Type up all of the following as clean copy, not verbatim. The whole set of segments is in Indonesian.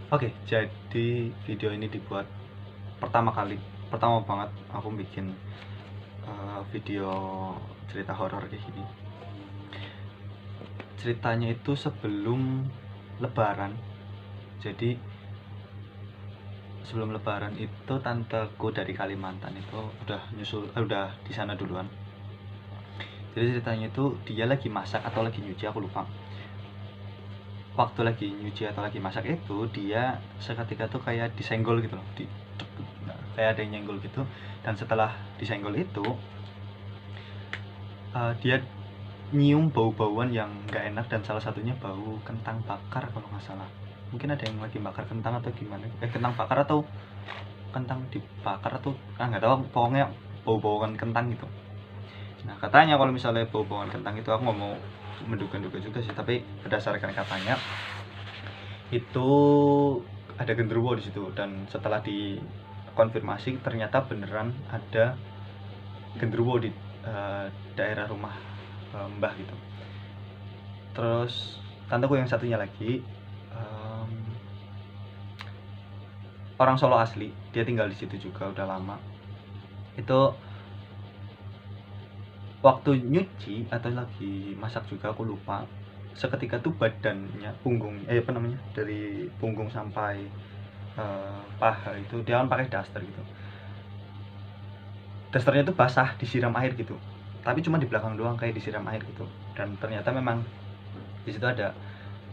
Oke, jadi video ini dibuat pertama banget aku bikin video cerita horor kayak gini. Ceritanya itu sebelum Lebaran. Jadi sebelum Lebaran itu tanteku dari Kalimantan itu udah di sana duluan. Jadi ceritanya itu dia lagi masak atau lagi nyuci, aku lupa. Waktu lagi nyuci atau lagi masak itu dia seketika tuh kayak disenggol gitu loh, kayak ada yang nyenggol gitu. Dan setelah disenggol itu dia nyium bau-bauan yang nggak enak, dan salah satunya bau kentang bakar kalau nggak salah. Mungkin ada yang lagi bakar kentang atau gimana, kentang bakar atau kentang dibakar atau nggak tahu, pokoknya bau-bauan kentang gitu. Nah, katanya kalau misalnya bau-bauan kentang itu, aku nggak mau menduga-duga juga sih, tapi berdasarkan katanya itu ada genderuwo di situ. Dan setelah dikonfirmasi ternyata beneran ada genderuwo di daerah rumah Mbah gitu. Terus tanteku yang satunya lagi orang Solo asli, dia tinggal di situ juga udah lama. Itu waktu nyuci atau lagi masak juga, aku lupa, seketika tuh badannya, dari punggung sampai paha itu dia kan pakai daster gitu. Dasternya tuh basah, disiram air gitu, tapi cuma di belakang doang kayak disiram air gitu. Dan ternyata memang di situ ada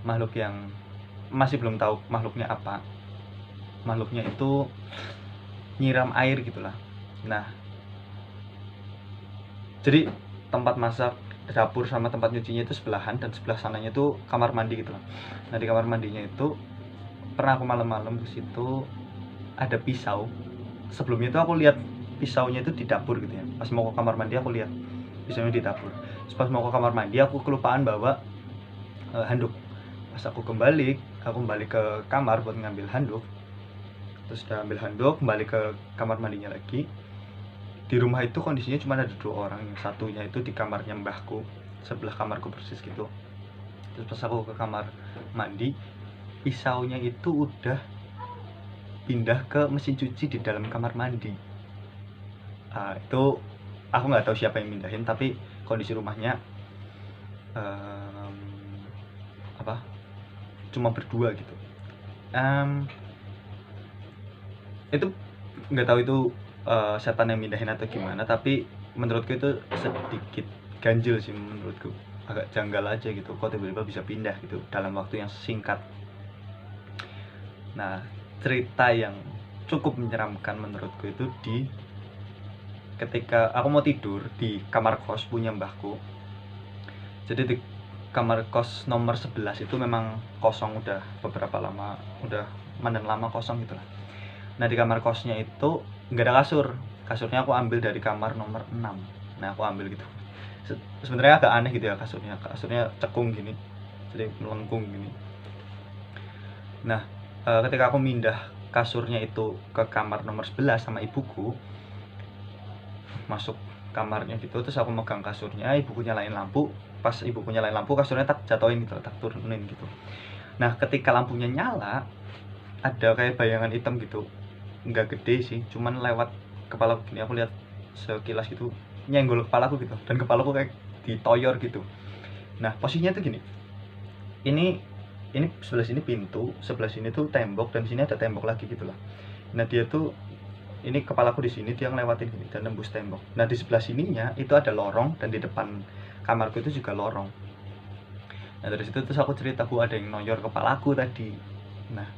makhluk yang masih belum tahu makhluknya apa. Makhluknya itu nyiram air gitulah. Nah, jadi tempat masak, dapur sama tempat nyucinya itu sebelahan, dan sebelah sananya itu kamar mandi gitu lah. Nah, di kamar mandinya itu pernah aku malam-malam ke situ ada pisau. Sebelumnya itu aku lihat pisaunya itu di dapur gitu ya. Pas mau ke kamar mandi aku lihat pisaunya di dapur. Terus pas mau ke kamar mandi aku kelupaan bawa handuk. Pas aku kembali ke kamar buat ngambil handuk. Terus udah ambil handuk, kembali ke kamar mandinya lagi. Di rumah itu kondisinya cuma ada 2 orang. Yang satunya itu di kamarnya mbahku, sebelah kamarku persis gitu. Terus pas aku ke kamar mandi, pisaunya itu udah pindah ke mesin cuci di dalam kamar mandi. Itu aku nggak tahu siapa yang mindahin, tapi kondisi rumahnya cuma berdua gitu. Itu nggak tahu itu setan yang mindahin atau gimana, tapi menurutku itu sedikit ganjil sih, menurutku agak janggal aja gitu, kok tiba-tiba bisa pindah gitu dalam waktu yang singkat. Nah, cerita yang cukup menyeramkan menurutku itu ketika aku mau tidur di kamar kos punya mbahku. Jadi di kamar kos nomor 11 itu memang kosong, udah beberapa lama, udah manen lama kosong gitu lah. Nah, di kamar kosnya itu nggak ada kasurnya aku ambil dari kamar nomor 6. Nah, aku ambil gitu. Sebenarnya agak aneh gitu ya, kasurnya cekung gini, jadi melengkung gini. Nah, ketika aku mindah kasurnya itu ke kamar nomor 11 sama ibuku, masuk kamarnya gitu, terus aku megang kasurnya, ibuku nyalain lampu. Pas ibuku nyalain lampu, kasurnya tak jatoin gitu, tak turunin gitu. Nah, ketika lampunya nyala, ada kayak bayangan hitam gitu, nggak gede sih, cuman lewat kepala gini, aku lihat sekilas gitu, nyenggol kepalaku gitu, dan kepalaku kayak ditoyor gitu. Nah, posisinya tuh gini, ini sebelah sini pintu, sebelah sini tuh tembok, dan sini ada tembok lagi gitu lah. Nah, dia tuh, ini kepalaku di sini, dia ngelewatin gini dan nembus tembok. Nah, di sebelah sininya itu ada lorong, dan di depan kamarku itu juga lorong. Nah, dari situ terus aku cerita, Bu, ada yang noyor kepalaku tadi. Nah,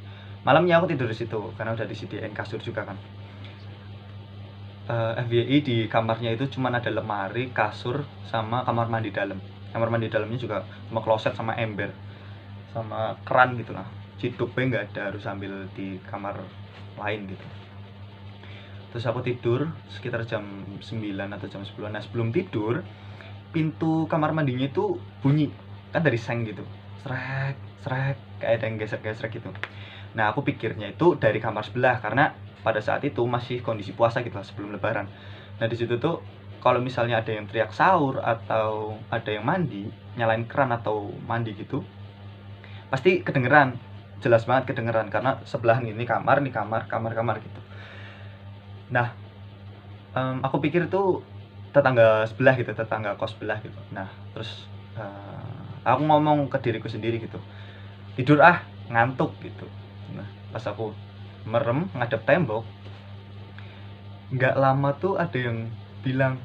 malamnya aku tidur di situ karena udah disediain kasur juga kan. FYI di kamarnya itu cuma ada lemari, kasur, sama kamar mandi dalam. Kamar mandi dalamnya juga cuma kloset sama ember sama keran gitu lah. Ciduknya nggak ada, harus ambil di kamar lain gitu. Terus aku tidur sekitar jam 9 atau jam 10. Nah, sebelum tidur, pintu kamar mandinya itu bunyi kan dari seng gitu, srek srek, kayak ada yang gesek-gesek gitu. Nah, aku pikirnya itu dari kamar sebelah, karena pada saat itu masih kondisi puasa gitu lah, sebelum lebaran. Nah, di situ tuh kalau misalnya ada yang teriak sahur atau ada yang mandi, nyalain keran atau mandi gitu, pasti kedengeran. jelas banget kedengeran karena sebelahan ini kamar gitu. Nah, aku pikir itu tetangga sebelah gitu, tetangga kos sebelah gitu. Nah, terus aku ngomong ke diriku sendiri gitu, tidur ngantuk gitu. Nah, pas aku merem ngadep tembok, nggak lama tuh ada yang bilang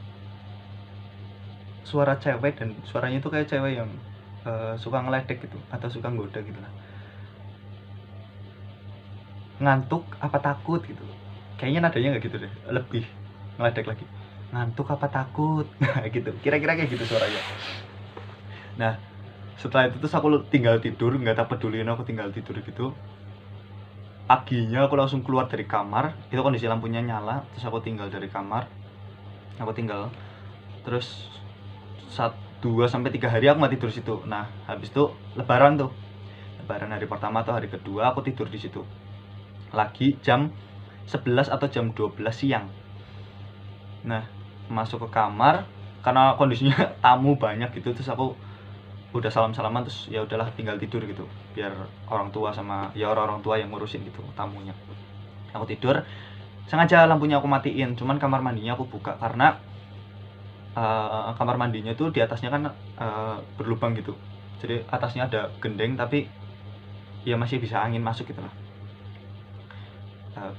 suara cewek, dan suaranya itu kayak cewek yang suka ngeledek gitu atau suka nggoda gitu lah. Ngantuk apa takut gitu, kayaknya nadanya nggak gitu deh, lebih ngeledek lagi, ngantuk apa takut. Nah gitu, kira-kira kayak gitu suaranya. Nah setelah itu terus aku tinggal tidur, nggak tak peduliin, aku tinggal tidur gitu. Paginya aku langsung keluar dari kamar, itu kondisi lampunya nyala, terus aku tinggal dari kamar, terus 2-3 hari aku nggak tidur situ. Nah habis itu lebaran hari pertama atau hari kedua aku tidur di situ lagi jam 11 atau jam 12 siang. Nah masuk ke kamar karena kondisinya tamu banyak gitu, terus aku udah salam-salaman, terus ya udahlah tinggal tidur gitu biar orang tua sama ya orang-orang tua yang ngurusin gitu tamunya. Aku tidur, sengaja lampunya aku matiin, cuman kamar mandinya aku buka karena kamar mandinya tuh di atasnya kan berlubang gitu, jadi atasnya ada gendeng tapi ya masih bisa angin masuk gitu lah.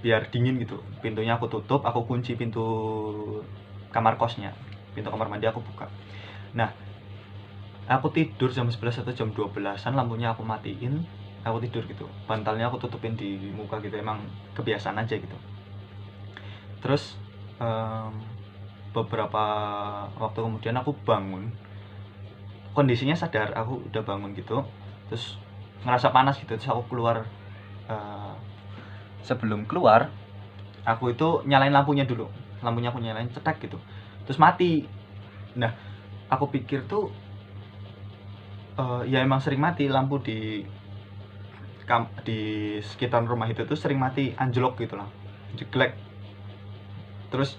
Biar dingin gitu, pintunya aku tutup, aku kunci pintu kamar kosnya, pintu kamar mandi aku buka. Nah aku tidur jam 11 atau jam 12-an, lampunya aku matiin, aku tidur gitu, bantalnya aku tutupin di muka gitu, emang kebiasaan aja gitu. Terus beberapa waktu kemudian aku bangun, kondisinya sadar aku udah bangun gitu, terus ngerasa panas gitu, terus aku keluar. Sebelum keluar aku itu nyalain lampunya dulu, lampunya aku nyalain cetek gitu, terus mati. Nah aku pikir tuh ya emang sering mati lampu di sekitar rumah itu tuh sering mati, anjlok gitu lah, jeglek. Terus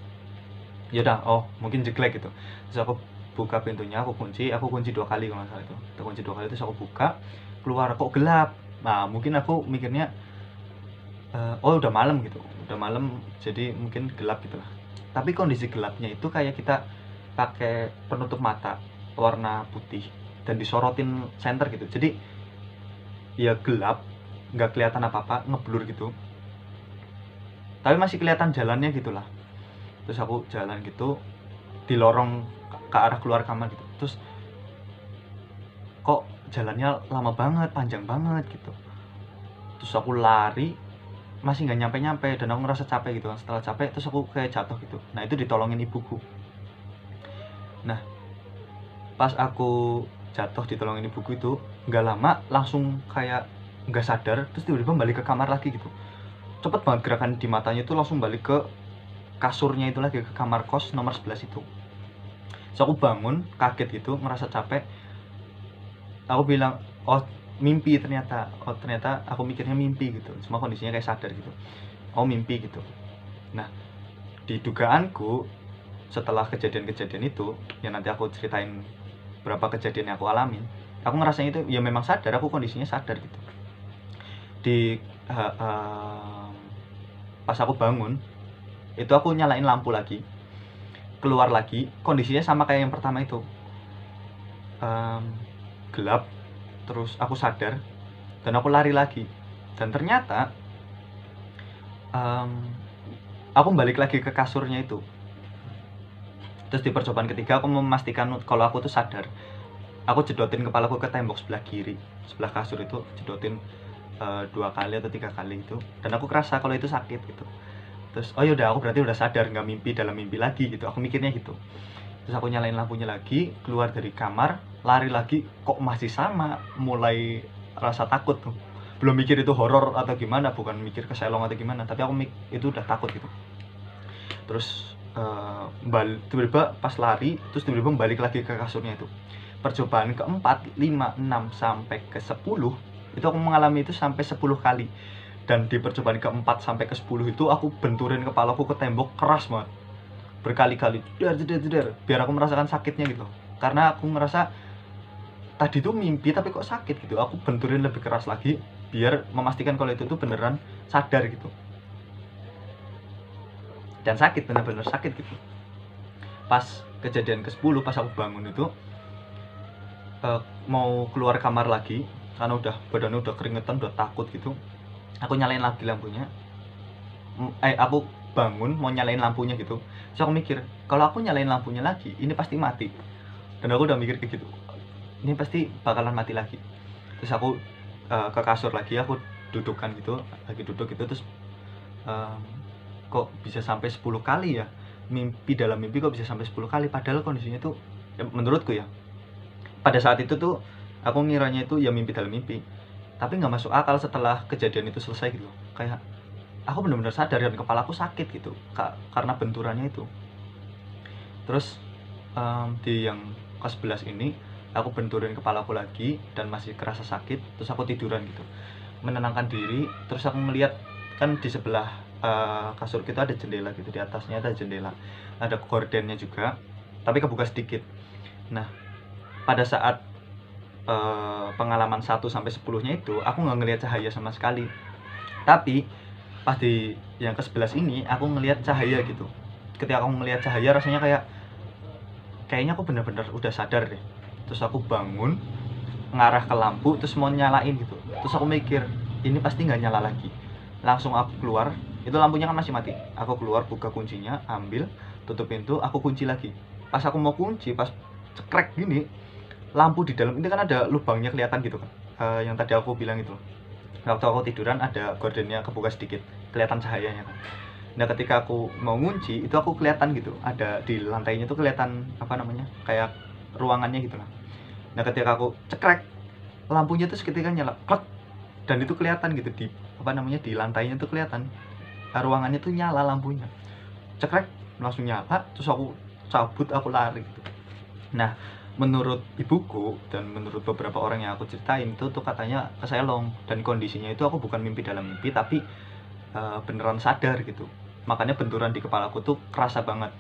ya udah, oh mungkin jeglek gitu. Terus aku buka pintunya, aku kunci 2 kali kalau nggak salah itu. Aku kunci 2 kali, terus aku buka, keluar kok gelap. Nah mungkin aku mikirnya oh udah malam gitu, udah malam jadi mungkin gelap gitu lah. Tapi kondisi gelapnya itu kayak kita pakai penutup mata warna putih dan disorotin senter gitu, jadi ya gelap, nggak kelihatan apa-apa, ngeblur gitu, tapi masih kelihatan jalannya gitu lah. Terus aku jalan gitu di lorong ke arah keluar kamar gitu, terus kok jalannya lama banget, panjang banget gitu. Terus aku lari, masih nggak nyampe-nyampe, dan aku ngerasa capek gitu kan. Setelah capek terus aku kayak jatuh gitu. Nah itu ditolongin ibuku. Nah pas aku jatuh ditolongin ibuku itu, nggak lama langsung kayak nggak sadar, terus tiba-tiba balik ke kamar lagi gitu. Cepet banget gerakan di matanya itu, langsung balik ke kasurnya itu lagi, ke kamar kos nomor 11 itu. Terus aku bangun kaget gitu, ngerasa capek. Aku bilang, oh mimpi ternyata aku mikirnya mimpi gitu, cuma kondisinya kayak sadar gitu, oh mimpi gitu. Nah di dugaanku setelah kejadian-kejadian itu, yang nanti aku ceritain berapa kejadian yang aku alamin, aku ngerasanya itu ya memang sadar, aku kondisinya sadar gitu. Di pas aku bangun itu aku nyalain lampu lagi, keluar lagi, kondisinya sama kayak yang pertama itu, gelap. Terus aku sadar dan aku lari lagi, dan ternyata aku balik lagi ke kasurnya itu. Terus di percobaan ketiga aku memastikan kalau aku tuh sadar, aku jedotin kepalaku ke tembok sebelah kiri, sebelah kasur itu, jedotin 2 kali atau 3 kali itu, dan aku kerasa kalau itu sakit gitu. Terus oh yaudah, aku berarti udah sadar, nggak mimpi dalam mimpi lagi gitu, aku mikirnya gitu. Terus aku nyalain lampunya lagi, keluar dari kamar, lari lagi, kok masih sama, mulai rasa takut tuh. Belum mikir itu horor atau gimana, bukan mikir keselong atau gimana, tapi aku itu udah takut gitu. Terus tiba-tiba pas lari, terus tiba-tiba balik lagi ke kasurnya itu. Percobaan ke-4, 5, 6 sampai ke-10 itu aku mengalami itu sampai 10 kali. Dan di percobaan ke-4 sampai ke-10 itu aku benturin kepalaku ke tembok keras banget, berkali-kali, jedar, biar aku merasakan sakitnya gitu. Karena aku ngerasa tadi tuh mimpi tapi kok sakit gitu, aku benturin lebih keras lagi biar memastikan kalau itu tuh beneran sadar gitu. Dan sakit, bener-bener sakit gitu. Pas kejadian ke-10, pas aku bangun itu mau keluar kamar lagi karena badannya udah keringetan, udah takut gitu. Aku nyalain lagi lampunya. Aku bangun mau nyalain lampunya gitu. Terus aku mikir, kalau aku nyalain lampunya lagi, ini pasti mati. Dan aku udah mikir kayak gitu, ini pasti bakalan mati lagi. Terus aku ke kasur lagi, aku dudukkan gitu, lagi duduk gitu. Terus kok bisa sampai 10 kali ya, dalam mimpi kok bisa sampai 10 kali, padahal kondisinya tuh ya, menurutku ya, pada saat itu tuh aku ngiranya itu ya mimpi dalam mimpi, tapi nggak masuk akal setelah kejadian itu selesai gitu. Kayak aku benar-benar sadar dan kepala aku sakit gitu karena benturannya itu. Terus di yang ke-11 ini aku benturin kepalaku lagi dan masih kerasa sakit. Terus aku tiduran gitu, menenangkan diri. Terus aku ngeliat kan di sebelah kasur kita ada jendela gitu, di atasnya ada jendela, ada gordennya juga, tapi kebuka sedikit. Nah, pada saat pengalaman 1-10-nya itu aku nggak ngelihat cahaya sama sekali. Tapi pas di yang ke-11 ini aku ngelihat cahaya gitu. Ketika aku ngelihat cahaya, rasanya kayaknya aku benar-benar udah sadar deh. Terus aku bangun, ngarah ke lampu, terus mau nyalain gitu. Terus aku mikir, ini pasti nggak nyala lagi. Langsung aku keluar, itu lampunya kan masih mati. Aku keluar, buka kuncinya, ambil, tutup pintu, aku kunci lagi. Pas aku mau kunci, pas cekrek gini, lampu di dalam ini kan ada lubangnya kelihatan gitu kan, yang tadi aku bilang itu. Waktu aku tiduran ada gordennya kebuka sedikit, kelihatan cahayanya kan. Nah, ketika aku mau ngunci, itu aku kelihatan gitu, ada di lantainya tuh kelihatan apa namanya, kayak ruangannya gitu lah. Nah, ketika aku cekrek, lampunya tuh seketika nyala, klek, dan itu kelihatan gitu di apa namanya, di lantainya tuh kelihatan, ruangannya tuh nyala lampunya. Cekrek, langsung nyala. Terus aku cabut, aku lari gitu. Nah, menurut ibuku dan menurut beberapa orang yang aku ceritain itu tuh katanya keselong, dan kondisinya itu aku bukan mimpi dalam mimpi, tapi beneran sadar gitu. Makanya benturan di kepalaku tuh kerasa banget,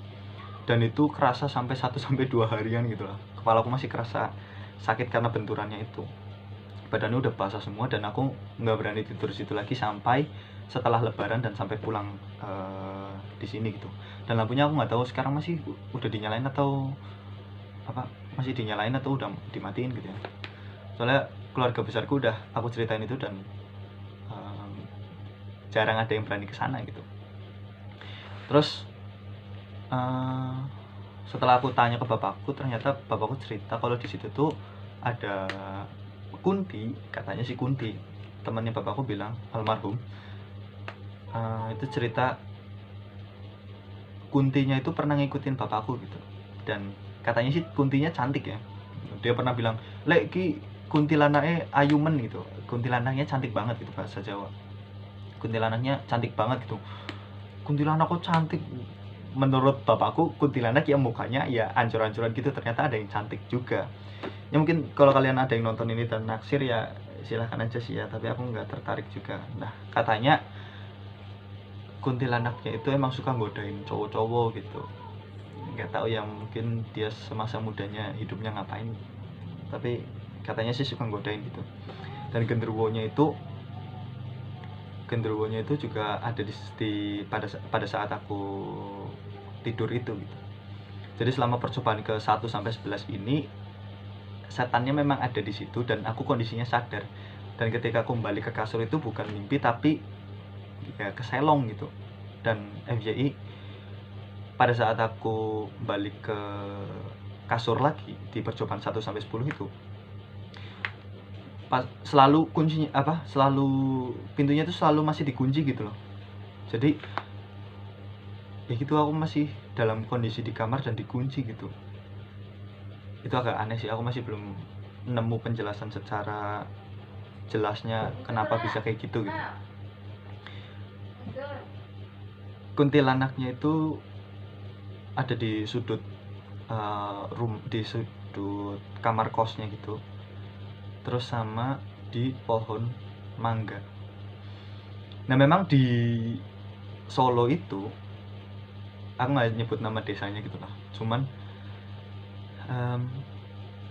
dan itu kerasa sampai 1-2 harian gitu lah. Kepalaku masih kerasa sakit karena benturannya itu. Badannya udah basah semua, dan aku nggak berani tidur situ lagi sampai setelah lebaran dan sampai pulang di sini gitu. Dan lampunya aku nggak tahu sekarang masih udah dinyalain atau apa, masih dinyalain atau udah dimatiin gitu ya. Soalnya keluarga besarku udah aku ceritain itu, dan jarang ada yang berani kesana gitu. Terus setelah aku tanya ke bapakku, ternyata bapakku cerita kalau di situ tuh ada Kunti, katanya si Kunti, temannya bapakku bilang, almarhum, itu cerita Kuntinya itu pernah ngikutin bapakku gitu. Dan katanya sih Kuntinya cantik ya. Dia pernah bilang, "Lek ki kuntilanaknya ayumen" gitu. Kuntilanaknya cantik banget gitu, bahasa Jawa. Kuntilanaknya cantik banget gitu. Kuntilanak kok cantik? Menurut bapakku kuntilanak ya mukanya ya ancur-ancuran gitu, ternyata ada yang cantik juga. Ya mungkin kalau kalian ada yang nonton ini dan naksir ya silahkan aja sih ya, tapi aku nggak tertarik juga. Nah, katanya kuntilanaknya itu emang suka godain cowok-cowok gitu. Nggak tahu ya, mungkin dia semasa mudanya hidupnya ngapain, tapi katanya sih suka godain gitu. Dan genderuwonya itu juga ada pada saat aku tidur itu gitu. Jadi selama percobaan ke 1-11 ini, setannya memang ada di situ, dan aku kondisinya sadar. Dan ketika aku kembali ke kasur itu bukan mimpi, tapi ya keselong gitu. Dan FYI, pada saat aku balik ke kasur lagi di percobaan 1-10 itu, selalu pintunya itu selalu masih dikunci gitu loh. Jadi ya gitu, aku masih dalam kondisi di kamar dan dikunci gitu. Itu agak aneh sih, aku masih belum nemu penjelasan secara jelasnya kenapa bisa kayak gitu. Kuntilanaknya itu ada di sudut di sudut kamar kosnya gitu, terus sama di pohon mangga. Nah, memang di Solo itu, aku nggak nyebut nama desanya gitu lah, cuman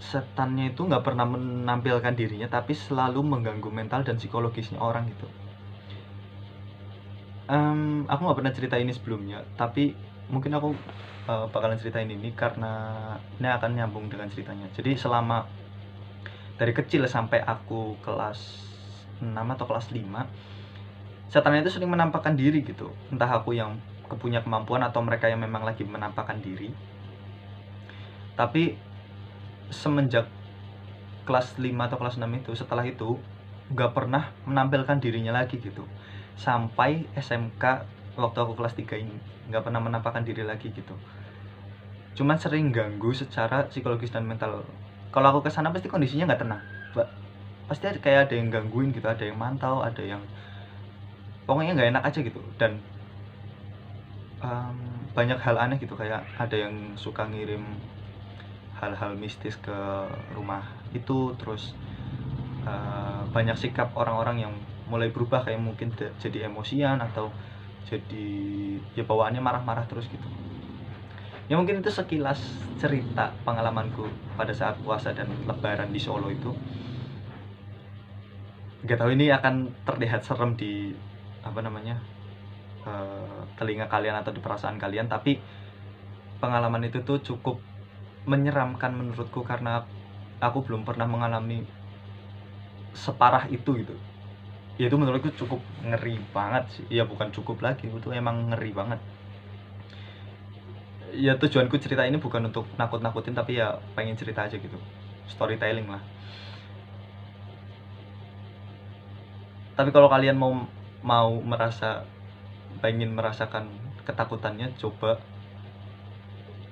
setannya itu nggak pernah menampilkan dirinya, tapi selalu mengganggu mental dan psikologisnya orang gitu. Aku nggak pernah cerita ini sebelumnya, tapi mungkin aku bakalan ceritain ini karena ini akan nyambung dengan ceritanya. Jadi selama dari kecil sampai aku kelas 6 atau kelas 5, setan itu sering menampakkan diri gitu. Entah aku yang punya kemampuan atau mereka yang memang lagi menampakkan diri. Tapi semenjak kelas 5 atau kelas 6 itu, setelah itu nggak pernah menampilkan dirinya lagi gitu. Sampai SMK waktu aku kelas 3 ini nggak pernah menampakkan diri lagi gitu. Cuman sering ganggu secara psikologis dan mental. Kalau aku kesana pasti kondisinya nggak tenang, pasti kayak ada yang gangguin gitu, ada yang mantau, ada yang pokoknya nggak enak aja gitu. Dan banyak hal aneh gitu, kayak ada yang suka ngirim hal-hal mistis ke rumah itu. Terus banyak sikap orang-orang yang mulai berubah, kayak mungkin jadi emosian atau jadi ya bawaannya marah-marah terus gitu. Ya mungkin itu sekilas cerita pengalamanku pada saat puasa dan lebaran di Solo itu. Gak tahu ini akan terlihat serem di telinga kalian atau di perasaan kalian, tapi pengalaman itu tuh cukup menyeramkan menurutku karena aku belum pernah mengalami separah itu gitu. Ya itu menurutku cukup ngeri banget sih. Ya bukan cukup lagi, itu emang ngeri banget. Ya tujuanku cerita ini bukan untuk nakut-nakutin, tapi ya pengen cerita aja gitu, storytelling lah. Tapi kalau kalian mau pengen merasakan ketakutannya, coba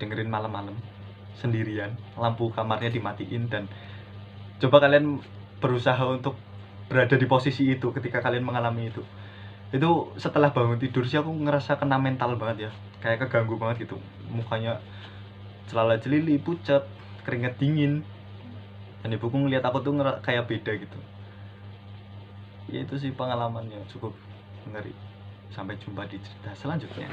dengerin malam-malam sendirian, lampu kamarnya dimatiin, dan coba kalian berusaha untuk berada di posisi itu ketika kalian mengalami itu. Itu setelah bangun tidur sih aku ngerasa kena mental banget ya, kayak keganggu banget gitu, mukanya celala jelili, pucat, keringet dingin, dan ibuku ngeliat aku tuh kayak beda gitu. Ya itu sih pengalamannya cukup ngeri. Sampai jumpa di cerita selanjutnya.